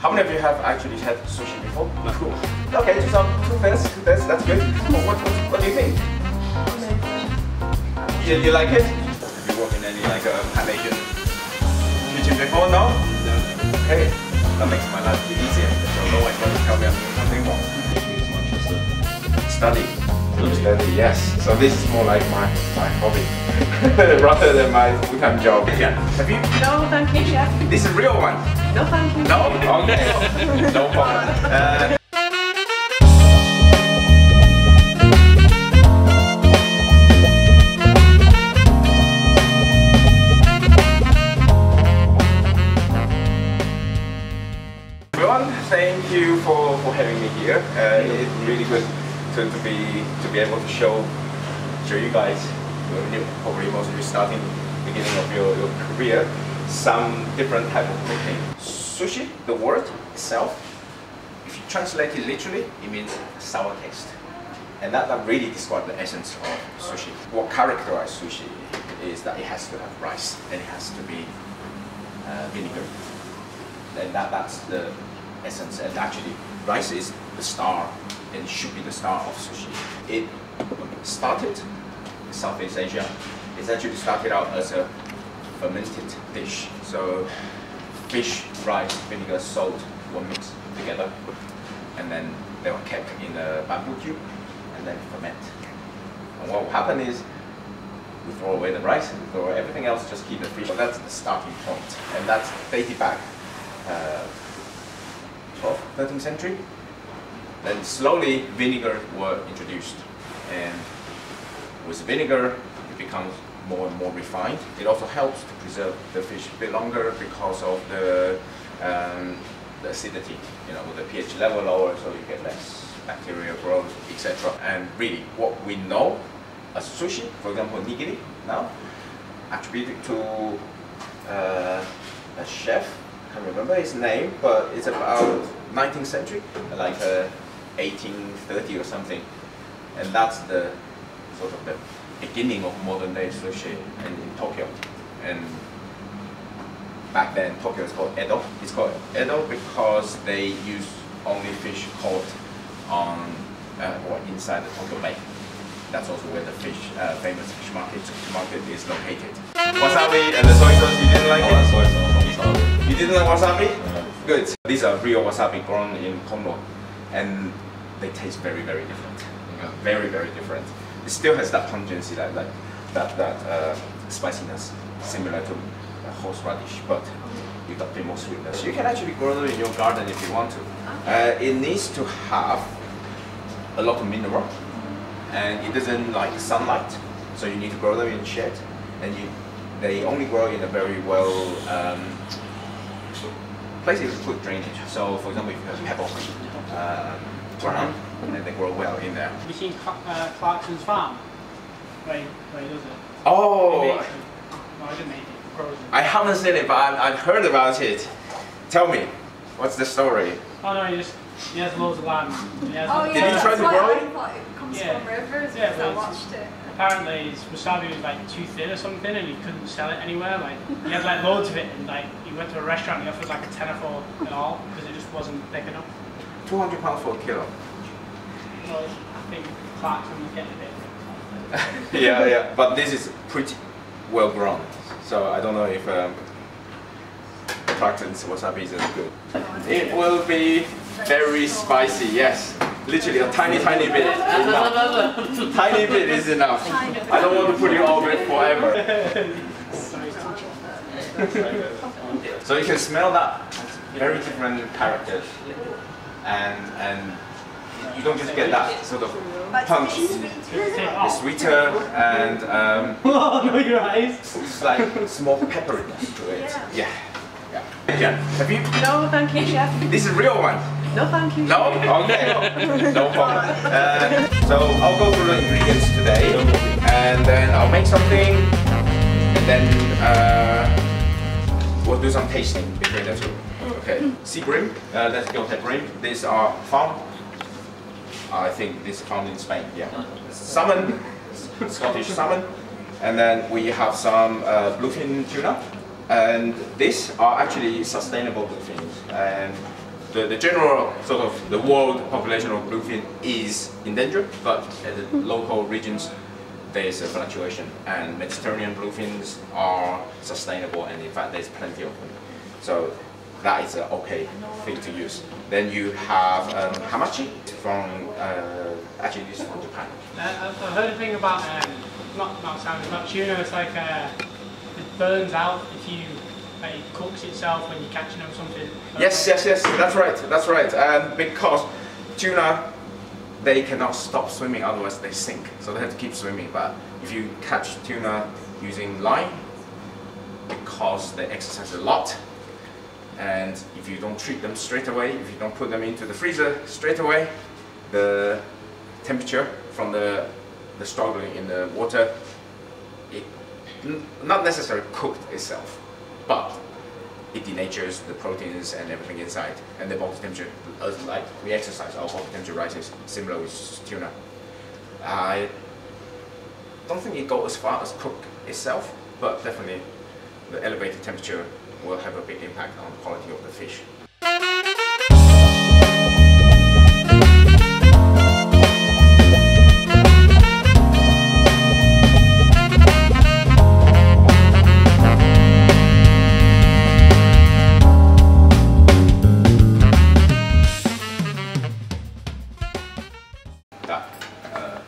How many of you have actually had sushi before? No. Cool. Okay, two things. That's good. What do you think? You like it? Have you worked in any like Pan-Asian kitchen before? No? No. Okay. That makes my life a bit easier. So no one's going to tell me I'm doing something wrong. It's not just a study. Study, yes. So this is more like my hobby rather than my full-time job. Yeah. Have you? No, thank you, chef. This is a real one. No, thank you. No? Okay. No problem. Everyone, thank you for having me here. It's really good to be able to show you guys, probably most of you starting beginning of your career, some different type of cooking. Sushi, the word itself, if you translate it literally, it means sour taste. And that really describes the essence of sushi. What characterizes sushi is that it has to have rice and it has to be vinegar. And that's the essence. And actually, rice is the star, and it should be the star of sushi. It started in Southeast Asia. It's actually started out as a fermented dish. So fish, rice, vinegar, salt were mixed together, and then they were kept in a bamboo tube and then ferment. And what will happen is we throw away the rice, we throw away everything else, just keep the fish. So that's the starting point, and that's dated back 12th, 13th century. Then slowly vinegar were introduced, and with vinegar it becomes more and more refined. It also helps to preserve the fish a bit longer because of the acidity, with the pH level lower, so you get less bacterial growth, etc. And really, what we know as sushi, for example, nigiri now, attributed to a chef. I can't remember his name, but it's about 19th century, like 1830 or something, and that's the sort of the beginning of modern day sushi in Tokyo. And back then Tokyo is called Edo. It's called Edo because they use only fish caught on or inside the Tokyo Bay. That's also where the famous fish market is located. Wasabi and the soy sauce, you didn't like it? Soy sauce, wasabi. You didn't like wasabi? Yeah. Good. These are real wasabi grown in Kondo, and they taste very, very different. Yeah. Very, very different. It still has that pungency, that spiciness, similar to horseradish, but with a bit more sweetness. You can actually grow them in your garden if you want to. It needs to have a lot of mineral, and it doesn't like sunlight, so you need to grow them in shed, and they only grow in a very well places with good drainage. So, for example, if you have pebble ground, and they grow well in there. Have you seen Clarkson's farm? Where he does it? Oh! No, I didn't make it. Grows it. I haven't seen it, but I've heard about it. Tell me, what's the story? Oh no, he has loads of land. Oh yeah, did he try to grow it? I thought it comes from rivers because I watched it. Apparently his wasabi was like too thin or something, and he couldn't sell it anywhere. Like he had like loads of it, and like he went to a restaurant and he offered like a tenner for it all because it just wasn't thick enough. £200 for a kilo. Well, I think Clarkson was getting a bit. Yeah, but this is pretty well grown, so I don't know if Clarkson's wasabi is as good. It will be very spicy, yes. Literally a tiny bit is enough. Tiny bit is enough. I don't want to put it all bit forever. So you can smell that very different characters, and you don't just get that sort of punch. It's sweeter and your eyes. it's like small pepperiness to it. Yeah. Have you? No, thank you, chef. This is a real one. No, thank you. No? Okay. No problem. So I'll go through the ingredients today, and then I'll make something, and then we'll do some tasting between the two. Okay. Sea bream. Let's go with bream. These are farm. I think this is found in Spain. Yeah. Salmon, Scottish salmon, and then we have some bluefin tuna, and these are actually sustainable bluefins. And the general sort of the world population of bluefin is endangered, but at the local regions there's a fluctuation, and Mediterranean bluefins are sustainable, and in fact there's plenty of them. So that is an okay thing to use. Then you have hamachi from, actually this is from Japan. I've heard a thing about, not salmon, but tuna, it's like it burns out if you, it cooks itself when you're catching them or something. Yes, that's right. Because tuna, they cannot stop swimming, otherwise they sink. So they have to keep swimming. But if you catch tuna using line, because they exercise a lot, and if you don't treat them straight away, if you don't put them into the freezer straight away, the temperature from the struggling in the water, it not necessarily cooked itself, but it denatures the proteins and everything inside, and the body temperature, as like we exercise, our body temperature rises, similar with tuna. I don't think it goes as far as cook itself, but definitely the elevated temperature will have a big impact on the quality of the fish.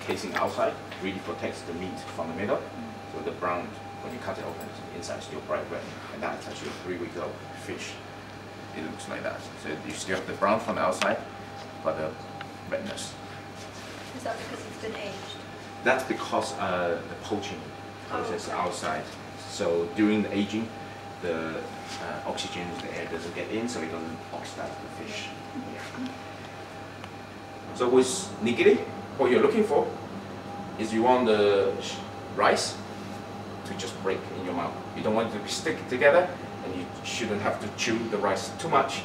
Casing outside really protects the meat from the middle, so the brown, when you cut it open, the inside is still bright red, and that's actually a 3-week-old fish. It looks like that. So you still have the brown from the outside, but the redness. Is that because it's been aged? That's because the poaching process outside. So during the aging, the oxygen, the air doesn't get in, so it doesn't oxidize the fish. Yeah. So with nigiri, what you're looking for is you want the rice to just break in your mouth. You don't want it to be stick together, and you shouldn't have to chew the rice too much.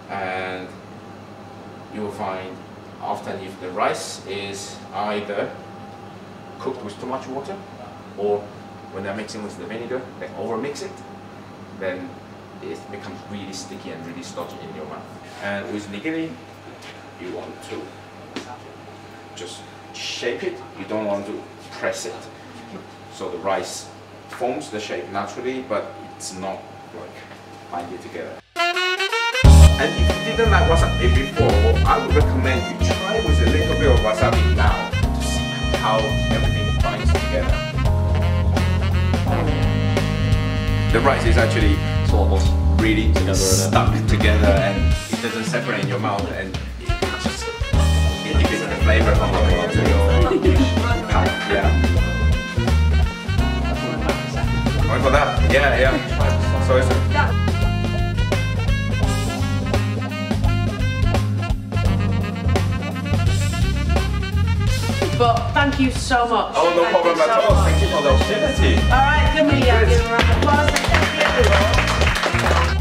And you will find often if the rice is either cooked with too much water, or when they're mixing with the vinegar, they overmix it, then it becomes really sticky and really stodgy in your mouth. And with nigiri, you want to just shape it, you don't want to press it. So the rice forms the shape naturally, but it's not like bind it together. And if you didn't like wasabi before, I would recommend you try with a little bit of wasabi now to see how everything binds together. The rice is actually really stuck together, and it doesn't separate in your mouth, and it just gives the flavor all the way into your palate. Yeah. Going for that? Yeah. So it's But thank you so much. oh, no problem at all. Thank you for the opportunity. All right, give me a round of applause. Thank you.